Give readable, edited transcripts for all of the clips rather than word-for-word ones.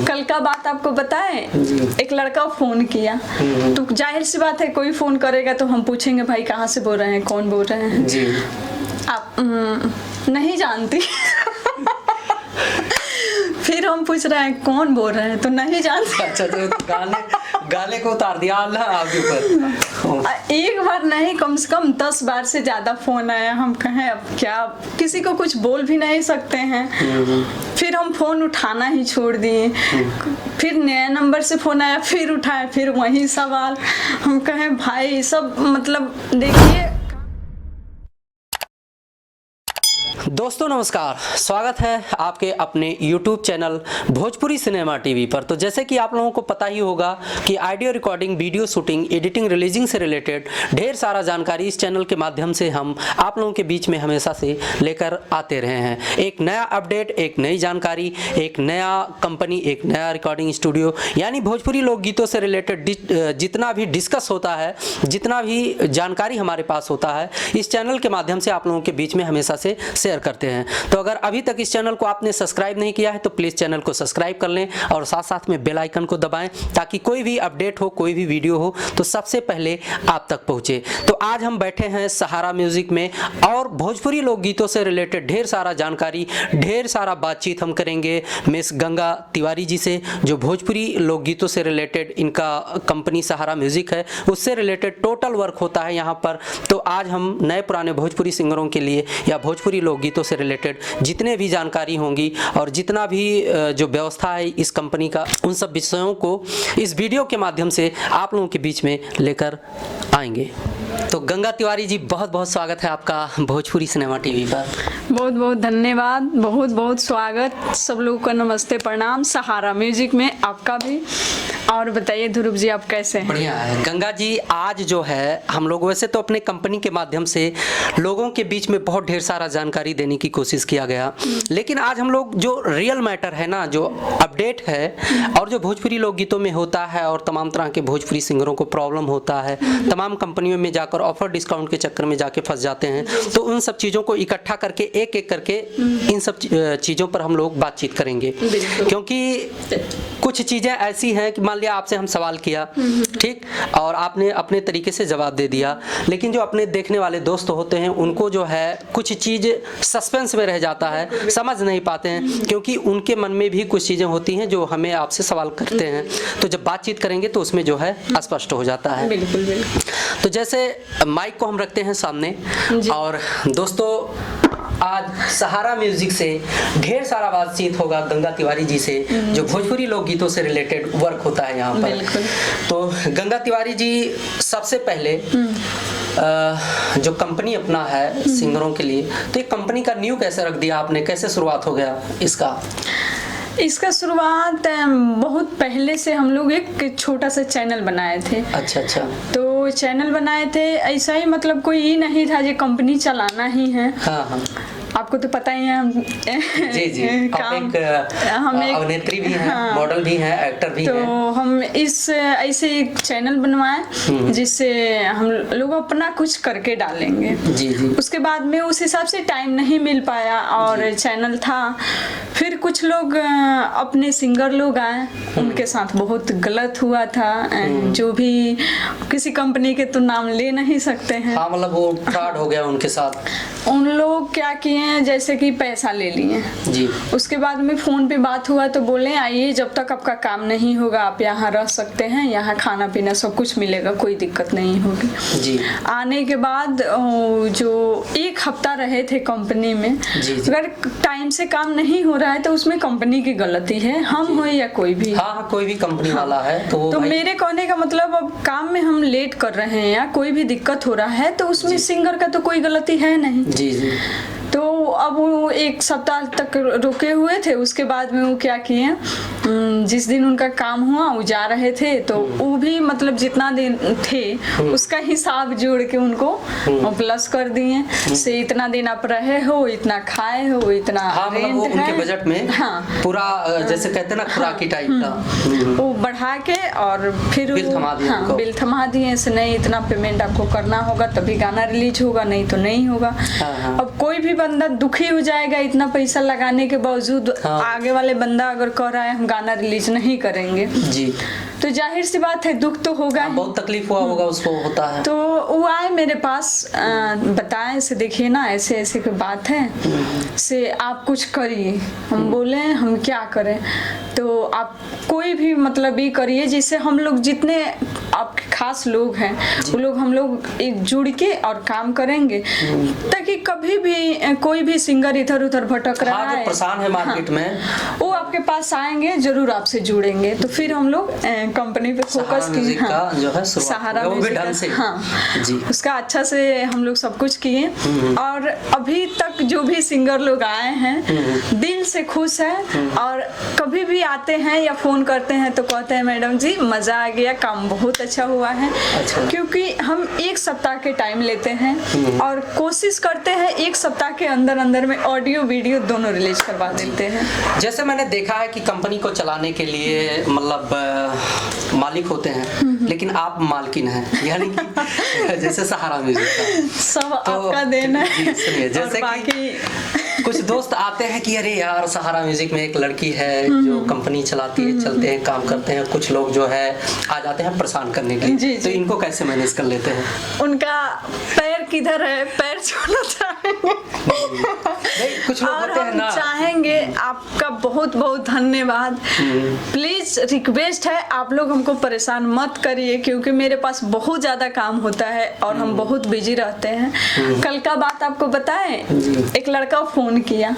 कल का बात आपको बताएं, एक लड़का फोन किया तो जाहिर सी बात है कोई फोन करेगा तो हम पूछेंगे भाई कहाँ से बोल रहे हैं, कौन बोल रहे हैं जी। आप नहीं जानती फिर हम पूछ रहे हैं कौन बोल रहे हैं तो नहीं जानते। अच्छा, तो गाले को उतार दिया अल्लाह आपके ऊपर। एक बार नहीं, कम से कम 10 बार से ज्यादा फोन आया। हम कहें अब क्या, किसी को कुछ बोल भी नहीं सकते हैं। फिर हम फोन उठाना ही छोड़ दिए। फिर नया नंबर से फोन आया, फिर उठाए, फिर वही सवाल। हम कहें भाई सब मतलब देखिए। दोस्तों नमस्कार, स्वागत है आपके अपने YouTube channel Bhojpuri cinema TV पर। तो जैसे कि आप लोगों को पता ही होगा कि audio recording, video shooting, editing, releasing से रिलेटेड ढेर सारा जानकारी इस चैनल के माध्यम से हम आप लोगों के बीच में हमेशा से लेकर आते रहे हैं। एक नया अपडेट, एक नई जानकारी, एक नया कंपनी, एक नया रिकॉर्डिंग स्टूडियो, यानी भोजपुरी लोकगीतों से रिलेटेड जितना भी डिस्कस होता है, जितना भी जानकारी हमारे पास होता है, इस चैनल के माध्यम से आप लोगों के बीच में हमेशा से शेयर करते हैं। तो अगर अभी तक इस चैनल को आपने सब्सक्राइब नहीं किया है तो प्लीज़ चैनल को सब्सक्राइब कर लें और साथ साथ में बेल आइकन को दबाएं ताकि कोई भी अपडेट हो, कोई भी वीडियो हो तो सबसे पहले आप तक पहुंचे। तो आज हम बैठे हैं सहारा म्यूजिक में और भोजपुरी लोकगीतों से रिलेटेड ढेर सारा जानकारी, ढेर सारा बातचीत हम करेंगे मिस गंगा तिवारी जी से, जो भोजपुरी लोकगीतों से रिलेटेड इनका कंपनी सहारा म्यूजिक है, उससे रिलेटेड टोटल वर्क होता है यहाँ पर। तो आज हम नए पुराने भोजपुरी सिंगरों के लिए या भोजपुरी लोकगीतों से रिलेटेड जितने भी जानकारी होंगी और जितना भी जो व्यवस्था है इस कंपनी का, उन सब विषयों को इस वीडियो के माध्यम से आप लोगों के बीच में लेकर आएंगे। तो गंगा तिवारी जी, बहुत बहुत स्वागत है आपका भोजपुरी सिनेमा टीवी पर। बहुत बहुत धन्यवाद, बहुत बहुत स्वागत। सब लोगों को नमस्ते, प्रणाम। सहारा म्यूजिक में आपका भी। और बताइए ध्रुव जी, आप कैसे हैं? बढ़िया है गंगा जी। आज जो है हम लोग वैसे तो अपने कंपनी के माध्यम से लोगों के बीच में बहुत ढेर सारा जानकारी देने की कोशिश किया गया, लेकिन आज हम लोग जो रियल मैटर है ना, जो अपडेट है और जो भोजपुरी लोकगीतों में होता है और तमाम तरह के भोजपुरी सिंगरों को प्रॉब्लम होता है, तमाम कंपनियों में जाकर ऑफर डिस्काउंट के चक्कर में जाके फंस जाते हैं, तो उन सब चीज़ों को इकट्ठा करके एक एक करके इन सब चीज़ों पर हम लोग बातचीत करेंगे। क्योंकि कुछ चीज़ें ऐसी हैं कि मान लिया आपसे हम सवाल किया, ठीक, और आपने अपने तरीके से जवाब दे दिया, लेकिन जो अपने देखने वाले दोस्त होते हैं उनको जो है कुछ चीज़ सस्पेंस में रह जाता है, समझ नहीं पाते हैं, क्योंकि उनके मन में भी कुछ चीज़ें होती हैं जो हमें आपसे सवाल करते हैं। तो जब बातचीत करेंगे तो उसमें जो है स्पष्ट हो जाता है। बिल्कुल बिल्कुल। तो जैसे माइक को हम रखते हैं सामने, और दोस्तों आज सहारा म्यूजिक से ढेर सारा बातचीत होगा गंगा तिवारी जी से, जो भोजपुरी लोकगीतों से रिलेटेड वर्क होता है यहाँ पर। तो गंगा तिवारी जी, सबसे पहले जो कंपनी अपना है सिंगरों के लिए, तो एक कंपनी का न्यू कैसे रख दिया आपने, कैसे शुरुआत हो गया इसका? इसका शुरुआत बहुत पहले से हम लोग एक छोटा सा चैनल बनाए थे। अच्छा अच्छा। तो चैनल बनाए थे ऐसा ही, मतलब कोई ये नहीं था जो कंपनी चलाना ही है। हाँ हाँ, आपको तो पता ही है हम जी जी, काम हम एक अभिनेत्री भी हैं, हाँ, मॉडल भी हैं, एक्टर भी हैं। तो हम इस ऐसे एक चैनल बनवाए जिससे हम लोग अपना कुछ करके डालेंगे। जी जी। उसके बाद में उस हिसाब से टाइम नहीं मिल पाया और चैनल था। फिर कुछ लोग अपने सिंगर लोग आए, उनके साथ बहुत गलत हुआ था। जो भी किसी कंपनी के तो नाम ले नहीं सकते हैं। हाँ, मतलब वो फ्रॉड हो गया उनके साथ। उन लोग क्या किए, जैसे कि पैसा ले लिए जी। उसके बाद में फोन पे बात हुआ तो बोले आइए, जब तक आपका काम नहीं होगा आप यहाँ रह सकते हैं, यहाँ खाना पीना सब कुछ मिलेगा, कोई दिक्कत नहीं होगी जी। आने के बाद जो एक हफ्ता रहे थे कंपनी में, अगर टाइम से काम नहीं हो रहा है तो उसमें कंपनी की गलती है, हम हो या कोई भी। हाँ, कोई भी कंपनी वाला है तो मेरे कहने का मतलब, अब काम में हम लेट कर रहे हैं या कोई भी दिक्कत हो रहा है तो उसमें सिंगर का तो कोई गलती है नहीं। जी जी। तो अब वो एक सप्ताह तक रुके हुए थे। उसके बाद में वो क्या किए, जिस दिन उनका काम हुआ वो जा रहे थे तो वो भी मतलब जितना दिन थे उसका हिसाब जोड़ के उनको प्लस कर दिए से इतना दिन आप रहे हो, इतना खाए हो, इतना रेंट वो है उनके बजट में। हाँ, पूरा जैसे कहते हैं ना खुराकी टाइप का वो बढ़ा के और फिर बिल थमा दिए ऐसे, नहीं इतना पेमेंट आपको करना होगा तभी गाना रिलीज होगा, नहीं तो नहीं होगा। अब कोई भी बंदा दुखी हो जाएगा इतना पैसा लगाने के बावजूद। आगे वाले बंदा अगर कह रहा है हम गाना रिलीज नहीं करेंगे जी। तो जाहिर सी बात है दुख तो होगा। बहुत तकलीफ हुआ होगा उसको, होता है। तो वो आए मेरे पास, बताएं से देखिए ना ऐसे ऐसे की बात है से आप कुछ करिए। हम बोले हम क्या करें, तो आप कोई भी मतलब ये करिए जिससे हम लोग जितने आपके खास लोग हैं वो लोग हम लोग एक जुड़ के और काम करेंगे ताकि कभी भी कोई भी सिंगर इधर उधर भटक रहा हाँ, है, परेशान है मार्केट में, वो आपके पास आएंगे, जरूर आपसे जुड़ेंगे। तो फिर हम लोग कंपनी पे फोकस किए। हाँ, जो है सहारा म्यूजिक, हाँ जी, उसका अच्छा से हम लोग सब कुछ किए। और अभी तक जो भी सिंगर लोग आए हैं दिल से खुश है, और कभी भी आते हैं या फोन करते हैं तो कहते हैं मैडम जी मजा आ गया, काम बहुत अच्छा हुआ है। अच्छा। क्योंकि हम एक सप्ताह के टाइम लेते हैं और कोशिश करते हैं एक सप्ताह के अंदर अंदर में ऑडियो वीडियो दोनों रिलीज करवा देते हैं। जैसे मैंने देखा है कि कंपनी को चलाने के लिए मतलब मालिक होते हैं, लेकिन आप मालकिन हैं, यानी कि जैसे सहारा म्यूजिक का सब आपका देन है। सुनिए, जैसे कि कुछ दोस्त आते हैं कि अरे यार सहारा म्यूजिक में एक लड़की है जो कंपनी चलाती है, चलते हैं, काम करते हैं। कुछ लोग जो है आ जाते हैं परेशान करने के लिए, तो इनको कैसे मैनेज कर लेते हैं? उनका पैर किधर है, पैर छूना चाहेंगे। कुछ लोग और होते हैं हम ना, चाहेंगे आपका बहुत बहुत धन्यवाद। प्लीज रिक्वेस्ट है आप लोग हमको परेशान मत करिए, क्योंकि मेरे पास बहुत ज्यादा काम होता है और हम बहुत बिजी रहते हैं। कल का बात आपको बताएं, एक लड़का फोन किया,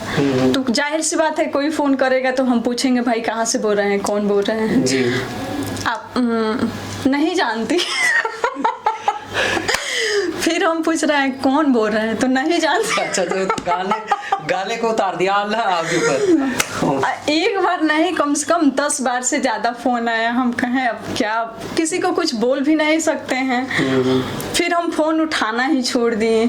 तो जाहिर सी बात है कोई फोन करेगा तो हम पूछेंगे भाई कहाँ से बोल रहे हैं, कौन बोल रहे हैं जी। आप नहीं जानती। फिर हम पूछ रहे हैं कौन बोल रहे हैं, तो नहीं जानते। अच्छा, तो गाने को उतार दिया अल्लाह आपके ऊपर। एक बार नहीं, कम से कम 10 बार से ज्यादा फोन आया। हम कहें अब क्या, किसी को कुछ बोल भी नहीं सकते हैं। फिर हम फोन उठाना ही छोड़ दिए।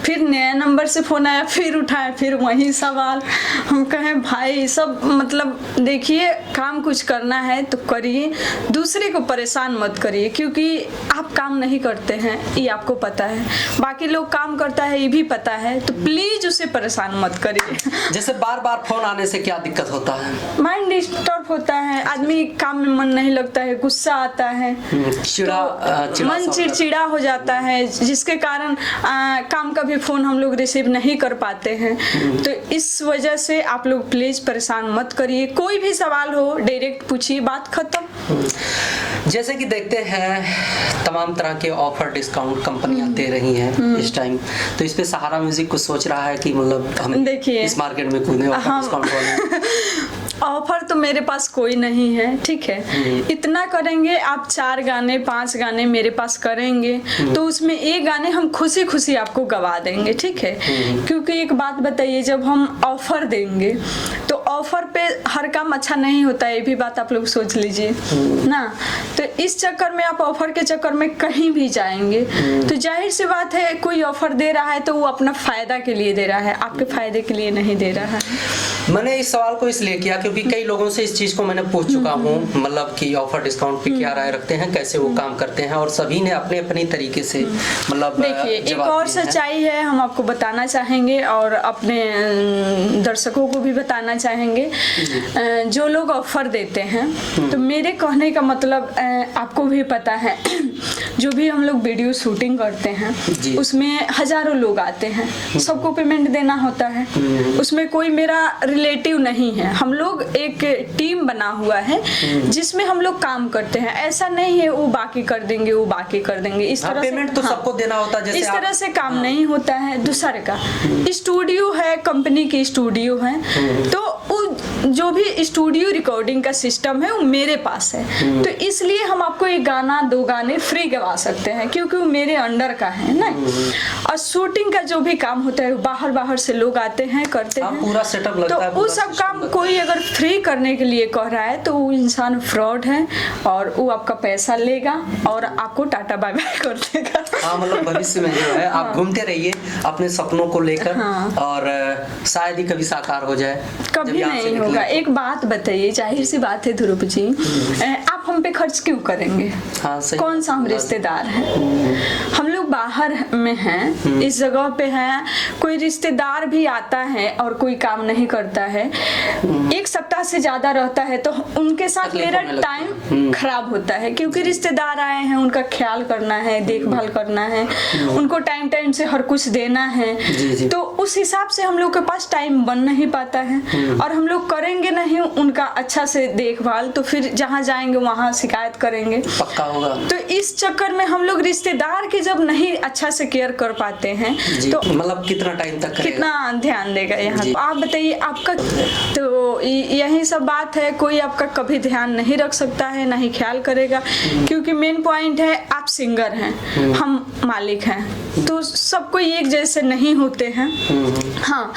फिर नया नंबर से फोन आया, फिर उठाए, फिर वही सवाल। हम कहें भाई सब मतलब देखिए, काम कुछ करना है तो करिए, दूसरे को परेशान मत करिए, क्योंकि आप काम नहीं करते हैं ये आपको पता है, बाकी लोग काम करता है ये भी पता है, तो प्लीज उसे परेशान मत करिए। जैसे बार बार फोन आने से क्या दिक्कत होता है? माइंड डिस्टर्ब होता है, आदमी काम में मन नहीं लगता है, गुस्सा आता है, मन चिड़चिड़ा हो जाता है, जिसके कारण काम का भी फोन हम लोग रिसीव नहीं कर पाते हैं। तो इस वजह से आप लोग प्लीज परेशान मत करिए, कोई भी सवाल हो डायरेक्ट पूछिए, बात खत्म। जैसे कि देखते हैं तमाम तरह के ऑफर डिस्काउंट कंपनियां दे रही हैं इस टाइम, तो इस पे सहारा म्यूजिक कुछ सोच रहा है कि मतलब हम देखिए इस मार्केट में कूदें ऑफर डिस्काउंट वाले? ऑफर तो मेरे पास कोई नहीं है, ठीक है। इतना करेंगे आप 4 गाने 5 गाने मेरे पास करेंगे तो उसमें एक गाने हम खुशी खुशी आपको गवा देंगे, ठीक है। क्योंकि एक बात बताइए, जब हम ऑफर देंगे तो ऑफर पे हर काम अच्छा नहीं होता है, ये भी बात आप लोग सोच लीजिए ना। तो इस चक्कर में आप ऑफर के चक्कर में कहीं भी जाएंगे तो जाहिर सी बात है कोई ऑफर दे रहा है तो वो अपना फायदा के लिए दे रहा है, आपके फायदे के लिए नहीं दे रहा है। मैंने इस सवाल को इसलिए किया क्योंकि कई लोगों से इस चीज को मैंने पूछ चुका हूँ, मतलब कि ऑफर डिस्काउंट पे क्या राय रखते हैं, कैसे वो काम करते हैं, और सभी ने अपने अपनी तरीके से मतलब देखिए एक और सच्चाई है, हम आपको बताना चाहेंगे और अपने दर्शकों को भी बताना चाहेंगे। जो लोग ऑफर देते हैं, तो मेरे कहने का मतलब आपको भी पता है, जो भी हम लोग वीडियो शूटिंग करते हैं उसमें हजारों लोग आते हैं, सबको पेमेंट देना होता है, उसमें कोई मेरा रिलेटिव नहीं है। हम लोग एक टीम बना हुआ है जिसमें हम लोग काम करते हैं, ऐसा नहीं है वो बाकी कर देंगे वो बाकी कर देंगे, इस तरह पेमेंट तो सबको देना होता है, इस तरह से काम नहीं होता है। दूसरे का स्टूडियो है, कंपनी की स्टूडियो है, तो जो भी स्टूडियो रिकॉर्डिंग का सिस्टम है वो मेरे पास है, तो इसलिए हम आपको एक गाना 2 गाने फ्री गवा सकते हैं क्योंकि वो मेरे अंडर का है ना। और शूटिंग का जो भी काम होता है बाहर से लोग आते हैं करते हैं, पूरा सेटअप लगता है, तो वो सब काम कोई अगर फ्री करने के लिए कह रहा है तो वो इंसान फ्रॉड है और वो आपका पैसा लेगा और आपको टाटा बाय बाय कर देगा। हाँ, मतलब भविष्य में जो है आप घूमते रहिए अपने सपनों को लेकर, और शायद ही कभी साकार हो जाए, कभी नहीं होगा। होगा। एक बात बताइए, जाहिर सी बात है ध्रुव जी, आप हम पे खर्च क्यों करेंगे? हाँ, कौन सा हम रिश्तेदार हैं? हम लोग बाहर में हैं, इस जगह पे हैं, कोई रिश्तेदार भी आता है और कोई काम नहीं करता है, एक सप्ताह से ज्यादा रहता है, तो उनके साथ मेरा टाइम खराब होता है, क्योंकि रिश्तेदार आए हैं, उनका ख्याल करना है, देखभाल करना है, उनको टाइम टाइम से हर कुछ देना है। तो उस हिसाब से हम लोग के पास टाइम बन नहीं पाता है, और हम लोग करेंगे नहीं उनका अच्छा से देखभाल, तो फिर जहाँ जाएंगे वहाँ शिकायत करेंगे, पक्का होगा। तो इस चक्कर में हम लोग रिश्तेदार की जब नहीं अच्छा से केयर कर पाते हैं, तो मतलब कितना टाइम तक करेगा? कितना ध्यान देगा यहाँ? आप बताइए, आपका तो यही सब बात है, कोई आपका कभी ध्यान नहीं रख सकता है, नहीं ख्याल करेगा, क्योंकि मेन पॉइंट है आप सिंगर हैं, हम मालिक हैं, तो सब कोई एक जैसे नहीं होते हैं। हाँ,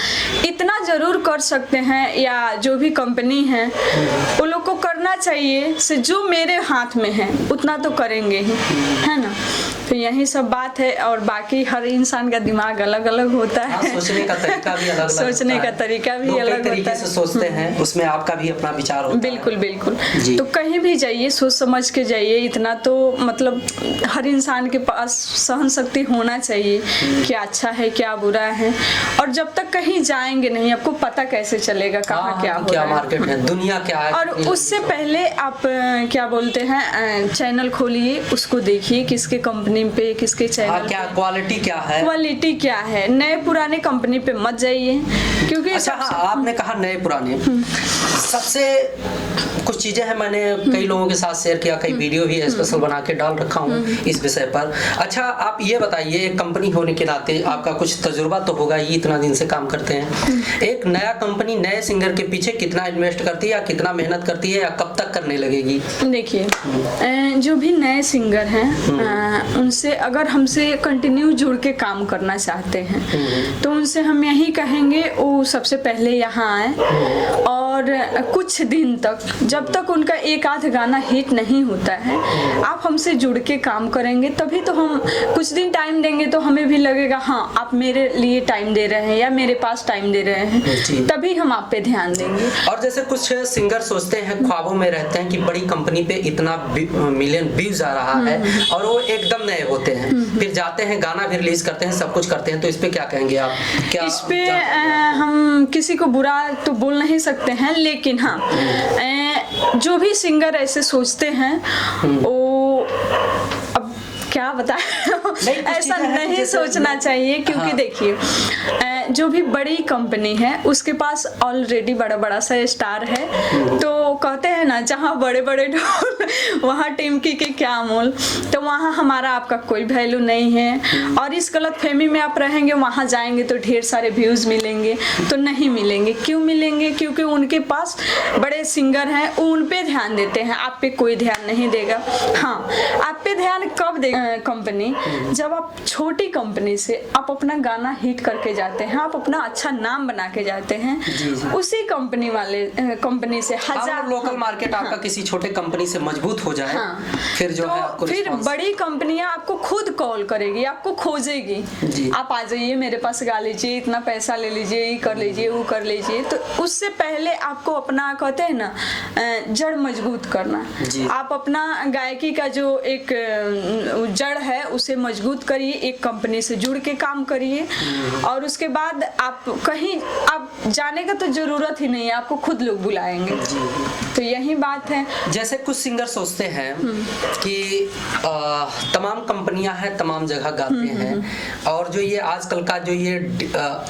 इतना जरूर कर सकते हैं, या जो भी कंपनी है वो लोग को करना चाहिए, से जो मेरे हाथ में है उतना तो करेंगे ही, है ना? तो यही सब बात है, और बाकी हर इंसान का दिमाग अलग अलग होता है, सोचने का तरीका भी अलग सोचने का तरीका भी अलग होता है, सोचते हैं, उसमें आपका भी अपना विचार होता है। बिल्कुल बिल्कुल। तो कहीं भी जाइए सोच समझ के जाइए, इतना तो मतलब हर इंसान के पास सहन शक्ति होना चाहिए, क्या अच्छा है क्या बुरा है, और जब तक कहीं जाएंगे नहीं आपको पता कैसे चलेगा कहाँ क्या हो रहा है, मार्केट है, दुनिया क्या है। और उससे पहले आप क्या बोलते हैं, चैनल खोलिए, उसको देखिए किसके कंपनी पे, किसके चैनल क्या क्वालिटी क्या है, नए पुराने कंपनी पे मत जाइए, क्योंकि अच्छा आपने कहा नए पुराने, सबसे कुछ चीजें हैं, मैंने कई लोगों के साथ शेयर किया, कई वीडियो भी स्पेशल बना के डाल रखा हूँ इस विषय पर। अच्छा आप ये बताइए, एक कंपनी होने के नाते आपका कुछ तजुर्बा तो होगा ही, इतना दिन से काम करते हैं, एक नया कंपनी नए सिंगर के पीछे कितना इन्वेस्ट करती है, या कितना मेहनत करती है, या कब तक करने लगेगी? देखिए, जो भी नए सिंगर हैं उनसे अगर हमसे कंटिन्यू जुड़ के काम करना चाहते हैं, तो उनसे हम यही कहेंगे वो सबसे पहले यहाँ आए, और कुछ दिन तक, जब तक उनका एक आध गाना हिट नहीं होता है, आप हमसे जुड़ के काम करेंगे, तभी तो हम कुछ दिन टाइम देंगे, तो हमें भी लगेगा हाँ आप मेरे लिए टाइम दे रहे हैं, या मेरे पास टाइम दे रहे हैं, तभी हम आप पे ध्यान देंगे। और जैसे कुछ सिंगर सोचते हैं, ख्वाबों में रहते हैं कि बड़ी कंपनी पे इतना मिलियन व्यूज आ रहा है, और वो एकदम नए होते हैं, फिर जाते हैं गाना भी रिलीज करते हैं, सब कुछ करते हैं, तो इस पे क्या कहेंगे आप? क्या इस पे हम किसी को बुरा तो बोल नहीं सकते हैं, लेकिन हाँ जो भी सिंगर ऐसे सोचते हैं वो, अब क्या बताएं, ऐसा नहीं सोचना चाहिए, क्योंकि देखिए जो भी बड़ी कंपनी है उसके पास ऑलरेडी बड़ा बड़ा सा स्टार है, तो कहते हैं ना जहाँ बड़े बड़े ढोल वहाँ टिमकी के क्या मोल, तो वहाँ हमारा आपका कोई वैल्यू नहीं है, और इस गलत फहमी में आप रहेंगे, वहाँ जाएंगे तो ढेर सारे व्यूज मिलेंगे, तो नहीं मिलेंगे। क्यों मिलेंगे? क्योंकि उनके पास बड़े सिंगर हैं, उन पे ध्यान देते हैं, आप पे कोई ध्यान नहीं देगा। हाँ, आप पे ध्यान कब देगा कंपनी? जब आप छोटी कंपनी से आप अपना गाना हिट करके जाते हैं, आप अपना अच्छा नाम बना के जाते हैं, उसी कंपनी से हजार लोकल मार्केट आपका किसी छोटे कंपनी से मजबूत हो जाए, फिर जो है आपको फिर बड़ी कंपनियां आपको खुद कॉल करेगी, आपको खोजेगी, आप आ जाइए मेरे पास गा लीजिए, इतना पैसा ले लीजिए, ये कर लीजिए, वो कर लीजिए। तो उससे पहले आपको अपना कहते हैं ना जड़ मजबूत करना, आप अपना गायकी का जो एक जड़ है उसे मजबूत करिए, एक कंपनी से जुड़ के काम करिए, और उसके बाद आप कहीं आप जाने का तो जरूरत ही नहीं है, आपको खुद लोग बुलाएंगे। तो यही बात है। जैसे कुछ सिंगर सोचते हैं कि तमाम कंपनियां हैं, तमाम जगह गाते हैं, और जो ये आजकल का जो ये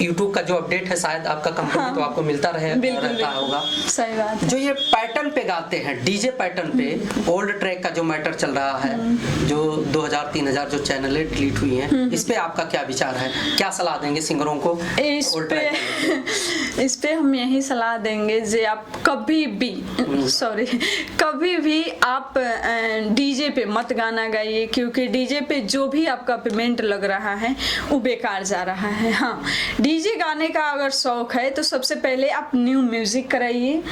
यूट्यूब का जो अपडेट है, शायद आपका कंपनी तो आपको मिलता रहता होगा। सही बात है। जो ये पैटर्न पे गाते हैं, डीजे पैटर्न पे, ओल्ड ट्रैक का जो मैटर चल रहा है, जो 2000-3000 जो चैनलें डिलीट हुई हैं, इस पे आपका क्या विचार है? क्या सलाह देंगे सिंगरों को? इस पे हम यही सलाह देंगे जे आप कभी भी आप डीजे पे मत गाना गाइए, क्योंकि डीजे पे जो भी आपका पेमेंट लग रहा है वो बेकार जा रहा है। हाँ, डीजे गाने का अगर शौक है तो सबसे पहले आप न्यू म्यूजिक कराइए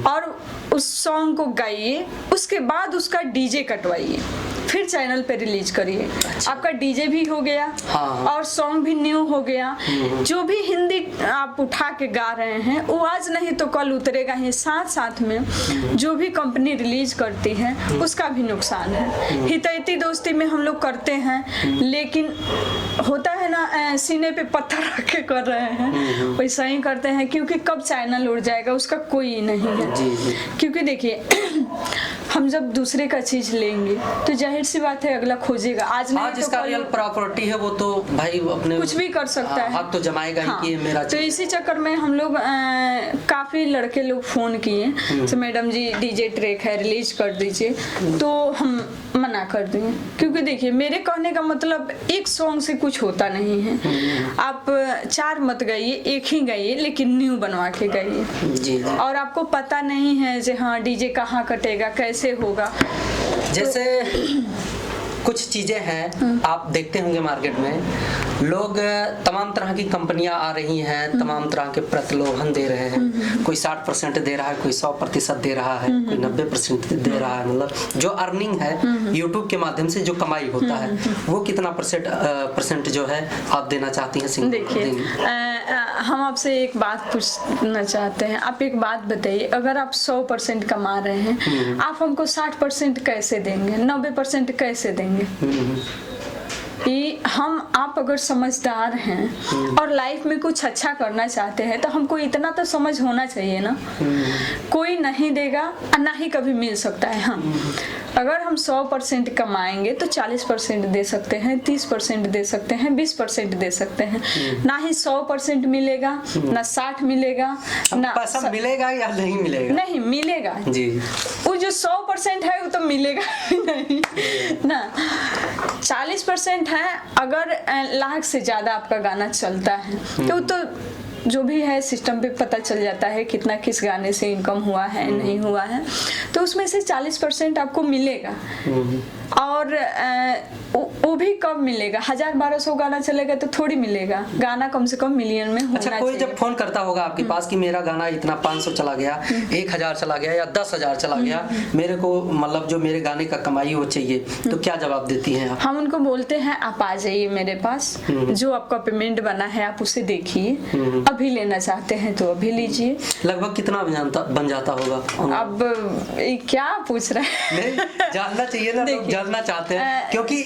और उस सॉन्ग को गाइए, उसके बाद उसका डीजे कटवाइए। फिर चैनल पे रिलीज करिए। आपका डीजे भी हो गया और सॉन्ग भी न्यू हो गया। जो भी हिंदी आप उठा के गा रहे हैं वो आज नहीं तो कल उतरेगा ही। साथ साथ में जो भी कंपनी रिलीज करती है उसका भी नुकसान है। हितैती दोस्ती में हम लोग करते हैं, लेकिन होता है ना सीने पे पत्थर रख के कर रहे हैं, वैसा ही करते हैं, क्योंकि कब चैनल उड़ जाएगा उसका कोई नहीं है। क्योंकि देखिए हम जब दूसरे का चीज लेंगे तो जाहिर सी बात है अगला खोजेगा। आज नहीं तो जिसका रियल प्रॉपर्टी है वो तो भाई अपने कुछ भी कर सकता है, हाथ तो जमाएगा ही कि मेरा। तो इसी चक्कर में हम लोग काफी लड़के लोग फोन किए तो मैडम जी डीजे ट्रैक है रिलीज कर दीजिए, तो हम मना कर देंगे। क्योंकि देखिए मेरे कहने का मतलब एक सॉन्ग से कुछ होता नहीं है। आप 4 मत गाइए, एक ही गाइए, लेकिन न्यू बनवा के गाइए। और आपको पता नहीं है कि हाँ डीजे कहाँ कटेगा, कैसे होगा। जैसे कुछ चीजें हैं आप देखते होंगे मार्केट में, लोग तमाम तरह की कंपनियां आ रही हैं, तमाम तरह के प्रलोभन दे रहे हैं। कोई 60% दे रहा है, कोई 100% दे रहा है, कोई 90% दे रहा है। मतलब जो अर्निंग है यूट्यूब के माध्यम से जो कमाई होता है वो कितना परसेंट जो है आप देना चाहती हैं? देखिए हम आपसे एक बात पूछना चाहते हैं। आप एक बात बताइए, अगर आप 100% कमा रहे हैं, आप हमको 60% कैसे देंगे, 90% कैसे देंगे? कि आप अगर समझदार हैं और लाइफ में कुछ अच्छा करना चाहते हैं तो हमको इतना तो समझ होना चाहिए ना। कोई नहीं देगा और ना ही कभी मिल सकता है। हाँ, अगर हम 100% कमाएंगे तो 40% दे सकते हैं, 30% दे सकते हैं, 20% दे सकते हैं। ना ही 100% मिलेगा, ना 60 मिलेगा, ना पैसा मिलेगा या नहीं मिलेगा? नहीं मिलेगा जी। वो जो 100% है वो तो मिलेगा ही नहीं ना। 40% है। अगर लाख से ज्यादा आपका गाना चलता है तो जो भी है सिस्टम पे पता चल जाता है कितना किस गाने से इनकम हुआ है नहीं हुआ है, तो उसमें से 40% आपको मिलेगा। और वो भी कब मिलेगा? 1000-1200 गाना चलेगा तो थोड़ी मिलेगा। गाना कम से कम मिलियन में होना चाहिए। कोई जब फोन करता होगा आपके पास कि मेरा गाना इतना 500 चला गया, 1000 चला गया या 10,000 चला गया, मेरे को मतलब जो मेरे गाने का कमाई वो चाहिए, तो क्या जवाब देती हैं आप? हम उनको बोलते हैं आप आ जाइए मेरे पास, जो आपका पेमेंट बना है आप उसे देखिए, अभी लेना चाहते हैं तो अभी लीजिए। लगभग कितना बन जाता होगा? अब क्या पूछ रहे हैं? नहीं जानना चाहिए ना, लोग जानना चाहते हैं, क्योंकि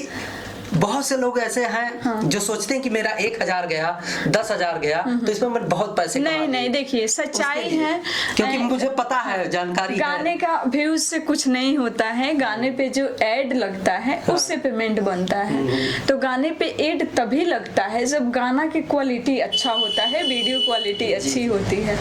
बहुत से लोग ऐसे हैं जो सोचते हैं कि मेरा 1000 गया, 10,000 गया तो इसमें मैं बहुत पैसे नहीं देखिए सच्चाई है, क्योंकि मुझे पता है, जानकारी गाने का व्यूज से कुछ नहीं होता है। गाने पे जो एड लगता है उससे पेमेंट बनता है। तो गाने पे एड तभी लगता है जब गाना की क्वालिटी अच्छा होता है, वीडियो क्वालिटी अच्छी होती है।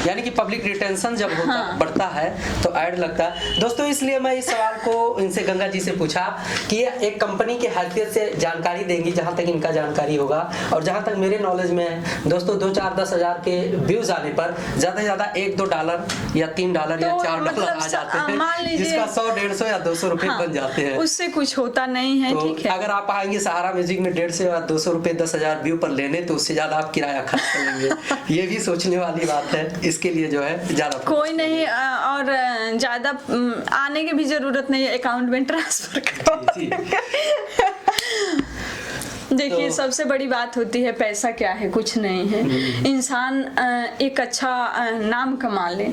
यानी कि पब्लिक रिटेंशन जब बढ़ता है तो एड लगता है। दोस्तों इसलिए मैं इस सवाल को इनसे गंगा जी से पूछा कि एक कंपनी के हैसियत से जानकारी देंगी जहां तक इनका जानकारी होगा, और जहां तक मेरे नॉलेज में है दोस्तों 2, 4, 10 हजार के व्यूज आने पर ज्यादा से ज्यादा $1-2 या $3 या $4 आ जाते हैं, जिसका 100, 150 या 200 रुपए बन जाते हैं। उससे कुछ होता नहीं है। तो ठीक है, अगर आप आएंगे सहारा म्यूजिक में 150 या 200 रुपए 10,000 व्यू पर लेने, तो उससे ज्यादा आप किराया खर्च कर लेंगे। ये भी सोचने वाली बात है। इसके लिए जो है ज्यादा कोई नहीं, और ज्यादा आने की भी जरूरत नहीं है, अकाउंट में ट्रांसफर करो। देखिए सबसे बड़ी बात होती है पैसा क्या है, कुछ नहीं है। इंसान एक अच्छा नाम कमा ले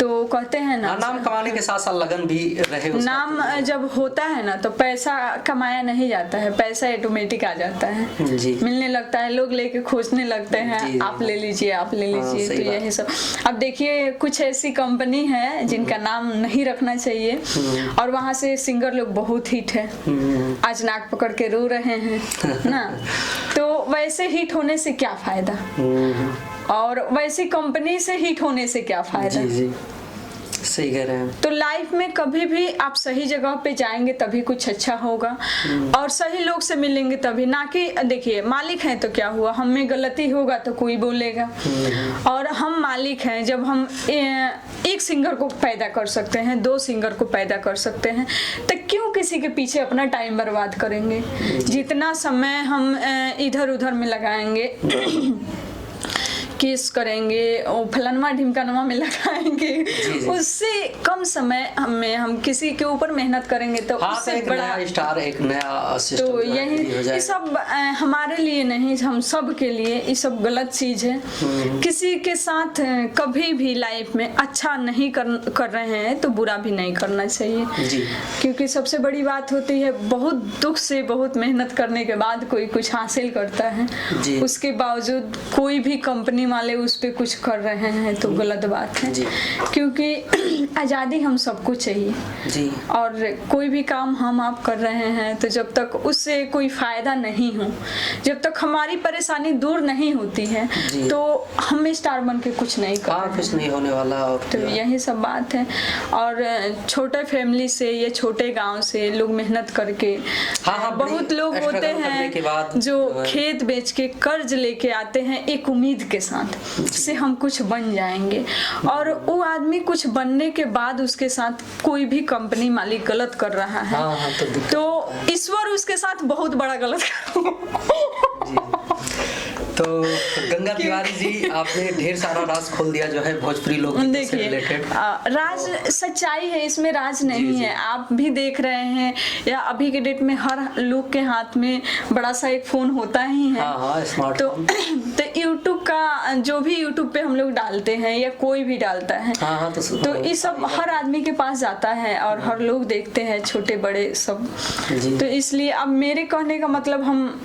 तो कहते हैं ना, नाम कमाने के साथ साथ लगन भी रहे। नाम जब होता है ना तो पैसा कमाया नहीं जाता है, पैसा ऑटोमेटिक आ जाता है, मिलने लगता है, लोग लेके खोजने लगते हैं, आप ले लीजिए आप ले लीजिए। तो यही सब। अब देखिए कुछ ऐसी कंपनी है जिनका नाम नहीं रखना चाहिए और वहाँ से सिंगर लोग बहुत हिट है, आज नाक पकड़ के रो रहे हैं ना। तो वैसे हिट होने से क्या फायदा, और वैसी कंपनी से हिट होने से क्या फायदा? सही कह रहे हैं। तो लाइफ में कभी भी आप सही जगह पे जाएंगे तभी कुछ अच्छा होगा, और सही लोग से मिलेंगे तभी। ना कि देखिए मालिक हैं तो क्या हुआ, हम में गलती होगा तो कोई बोलेगा, और हम मालिक हैं जब हम एक सिंगर को पैदा कर सकते हैं, 2 सिंगर को पैदा कर सकते हैं, तो क्यों किसी के पीछे अपना टाइम बर्बाद करेंगे? जितना समय हम इधर उधर में लगाएंगे केस करेंगे और फलानवा ढिमकानवा में लगाएंगे, उससे कम समय में हम किसी के ऊपर मेहनत करेंगे तो उससे एक बड़ा नया स्टार, एक नया सिस्टम तो यही ये सब हमारे लिए नहीं, हम सब के लिए ये सब गलत चीज है। किसी के साथ कभी भी लाइफ में अच्छा नहीं कर रहे हैं तो बुरा भी नहीं करना चाहिए जी। क्योंकि सबसे बड़ी बात होती है बहुत दुख से, बहुत मेहनत करने के बाद कोई कुछ हासिल करता है, उसके बावजूद कोई भी कंपनी वाले उस पर कुछ कर रहे हैं तो गलत बात है जी। क्योंकि आज़ादी हम सबको चाहिए जी। और कोई भी काम हम आप कर रहे हैं तो जब तक उससे कोई फायदा नहीं हो, जब तक हमारी परेशानी दूर नहीं होती है तो हम स्टार बन के कुछ नहीं कर रहे, कुछ नहीं होने वाला। और तो यही सब बात है। और छोटे फैमिली से या छोटे गांव से लोग मेहनत करके बहुत लोग होते हैं जो खेत बेच के कर्ज लेके आते हैं एक उम्मीद के साथ से हम कुछ बन जाएंगे, और वो आदमी कुछ बनने के बाद उसके साथ कोई भी कंपनी मालिक गलत कर रहा है तो ईश्वर उसके साथ बहुत बड़ा गलत तो गंगा तिवारी जी, आपने ढेर सारा राज खोल दिया जो है भोजपुरी लोग से रिलेटेड। राज सच्चाई है, इसमें राज नहीं है। आप भी देख रहे हैं या अभी के डेट में हर लोग के हाथ में बड़ा सा एक फोन होता ही है। स्मार्टफोन। तो यूट्यूब का जो भी यूट्यूब पे हम लोग डालते हैं या कोई भी डालता है तो ये सब हर आदमी के पास जाता है और हर लोग देखते हैं, छोटे बड़े सब। तो इसलिए अब मेरे कहने का मतलब, हम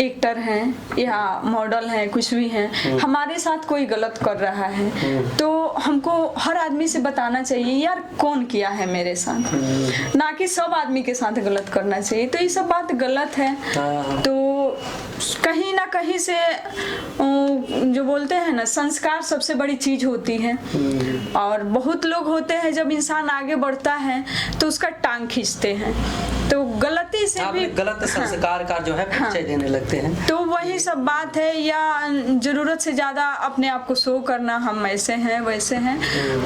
एक्टर हैं या मॉडल हैं, कुछ भी हैं, हमारे साथ कोई गलत कर रहा है तो हमको हर आदमी से बताना चाहिए यार कौन किया है मेरे साथ, ना कि सब आदमी के साथ गलत करना चाहिए। तो ये सब बात गलत है। तो कहीं ना कहीं से जो बोलते हैं ना, संस्कार सबसे बड़ी चीज होती है। और बहुत लोग होते हैं जब इंसान आगे बढ़ता है तो उसका टांग खींचते हैं, तो गलती से भी गलत संस्कार का जो है परिचय देने लगते हैं। तो वही सब बात है, या जरूरत से ज्यादा अपने आप को शो करना, हम ऐसे हैं वैसे हैं,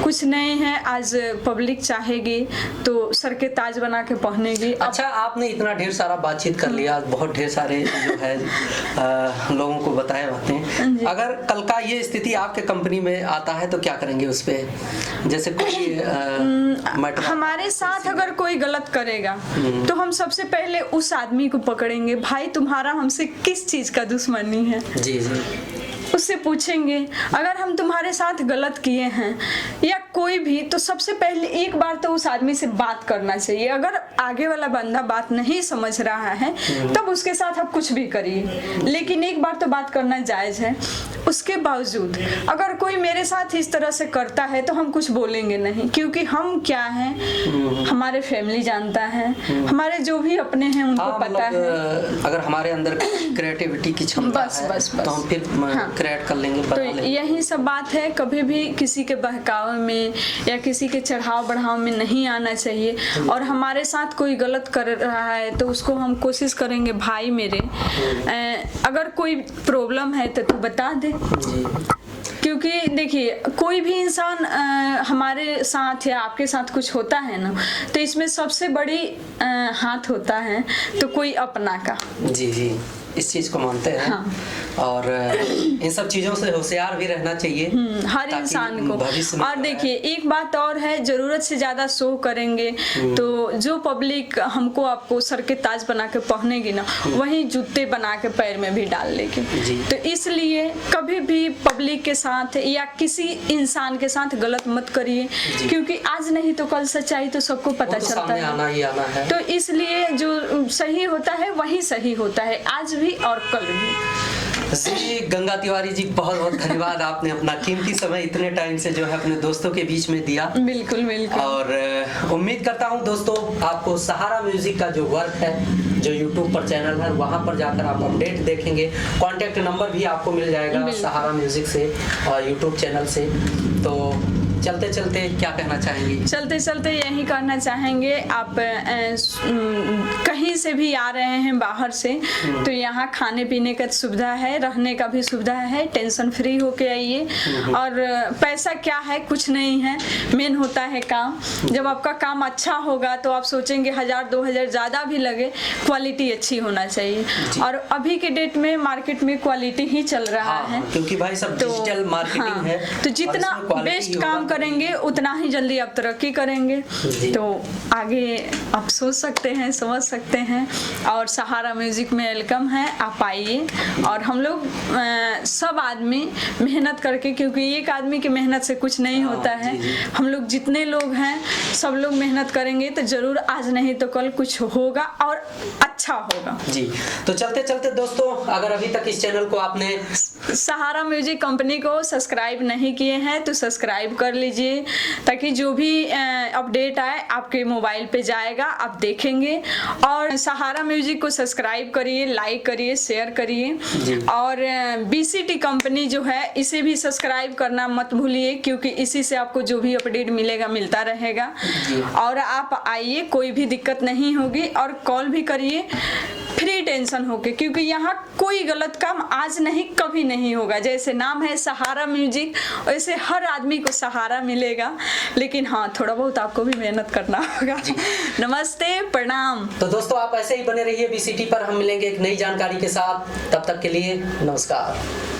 कुछ नहीं है। आज पब्लिक चाहेगी तो सर के ताज बना के पहनेगी। अच्छा, आपने इतना ढेर सारा बातचीत कर लिया, बहुत ढेर सारे जो है लोगों को बताए बातें। अगर कल का ये स्थिति आपके कंपनी में आता है तो क्या करेंगे उस पे? जैसे कोई हमारे साथ अगर कोई गलत करेगा तो हम सबसे पहले उस आदमी को पकड़ेंगे, भाई तुम्हारा हमसे किस चीज का दुश्मनी है जी जी। उससे पूछेंगे। अगर हम तुम्हारे साथ गलत किए हैं या कोई भी, तो सबसे पहले एक बार तो उस आदमी से बात करना चाहिए। अगर आगे वाला बंदा बात नहीं समझ रहा है तब उसके साथ आप कुछ भी करिए, लेकिन एक बार तो बात करना जायज है। उसके बावजूद अगर कोई मेरे साथ इस तरह से करता है तो हम कुछ बोलेंगे नहीं, क्योंकि हम क्या हैं, हमारे फैमिली जानता है, हमारे जो भी अपने हैं उनको पता है। अगर हमारे अंदर क्रिएटिविटी की क्षमता है तो हम फिर क्रिएट कर लेंगे। तो यही सब बात है, कभी भी किसी के बहकावे में या किसी के चढ़ाव बढ़ाव में नहीं आना चाहिए। और हमारे साथ कोई गलत कर रहा है तो उसको हम कोशिश करेंगे, भाई मेरे अगर कोई प्रॉब्लम है तो तू बता दे। क्योंकि देखिए, कोई भी इंसान हमारे साथ या आपके साथ कुछ होता है ना, तो इसमें सबसे बड़ी हाथ होता है तो कोई अपना का। जी जी, इस चीज को मानते हैं। और इन सब चीजों से होशियार भी रहना चाहिए हर इंसान को। और देखिए एक बात और है, जरूरत से ज्यादा शो करेंगे तो जो पब्लिक हमको आपको सर के ताज बना के पहनेगी ना, वही जूते बना के पैर में भी डाल लेगी। तो इसलिए कभी भी पब्लिक के साथ या किसी इंसान के साथ गलत मत करिए, क्योंकि आज नहीं तो कल सच्चाई तो सबको पता चलता है। आना ही आना है। तो इसलिए जो सही होता है वही सही होता है, आज भी और कल भी। जी, गंगा तिवारी जी, बहुत बहुत धन्यवाद। आपने अपना कीमती समय इतने टाइम से जो है अपने दोस्तों के बीच में दिया। बिल्कुल बिल्कुल। और उम्मीद करता हूं दोस्तों आपको सहारा म्यूजिक का जो वर्क है, जो यूट्यूब पर चैनल है, वहां पर जाकर आप अपडेट देखेंगे। कॉन्टेक्ट नंबर भी आपको मिल जाएगा सहारा म्यूजिक से और यूट्यूब चैनल से। तो चलते चलते क्या कहना चाहेंगे? चलते चलते यही कहना चाहेंगे, आप कहीं से भी आ रहे हैं बाहर से तो यहाँ खाने पीने का सुविधा है, रहने का भी सुविधा है, टेंशन फ्री होके आइए। और पैसा क्या है, कुछ नहीं है, मेन होता है काम। जब आपका काम अच्छा होगा तो आप सोचेंगे 1000-2000 ज़्यादा भी लगे, क्वालिटी अच्छी होना चाहिए। और अभी के डेट में मार्केट में क्वालिटी ही चल रहा है, क्योंकि भाई सब डिजिटल मार्केटिंग है, तो जितना बेस्ट काम करेंगे उतना ही जल्दी आप तरक्की करेंगे। तो आगे आप सोच सकते हैं, समझ सकते हैं। और सहारा म्यूजिक में वेलकम है, आप आइए। और हम लोग सब आदमी मेहनत करके, क्योंकि एक आदमी की मेहनत से कुछ नहीं होता है, हम लोग जितने लोग हैं सब लोग मेहनत करेंगे तो जरूर आज नहीं तो कल कुछ होगा और अच्छा होगा जी। तो चलते चलते दोस्तों, अगर अभी तक इस चैनल को आपने सहारा म्यूजिक कंपनी को सब्सक्राइब नहीं किए हैं तो सब्सक्राइब कर लीजिए, ताकि जो भी अपडेट आए आपके मोबाइल पे जाएगा, आप देखेंगे। और सहारा म्यूजिक को सब्सक्राइब करिए, लाइक करिए, शेयर करिए। और बीसीटी कंपनी जो है इसे भी सब्सक्राइब करना मत भूलिए, क्योंकि इसी से आपको जो भी अपडेट मिलेगा मिलता रहेगा। और आप आइए, कोई भी दिक्कत नहीं होगी। और कॉल भी करिए फ्री टेंशन होके, क्योंकि यहाँ कोई गलत काम आज नहीं कभी नहीं होगा। जैसे नाम है सहारा म्यूजिक, वैसे हर आदमी को सहारा मिलेगा, लेकिन हाँ थोड़ा बहुत आपको भी मेहनत करना होगा। नमस्ते, प्रणाम। तो दोस्तों आप ऐसे ही बने रहिए बीसीटी पर, हम मिलेंगे एक नई जानकारी के साथ। तब तक के लिए नमस्कार।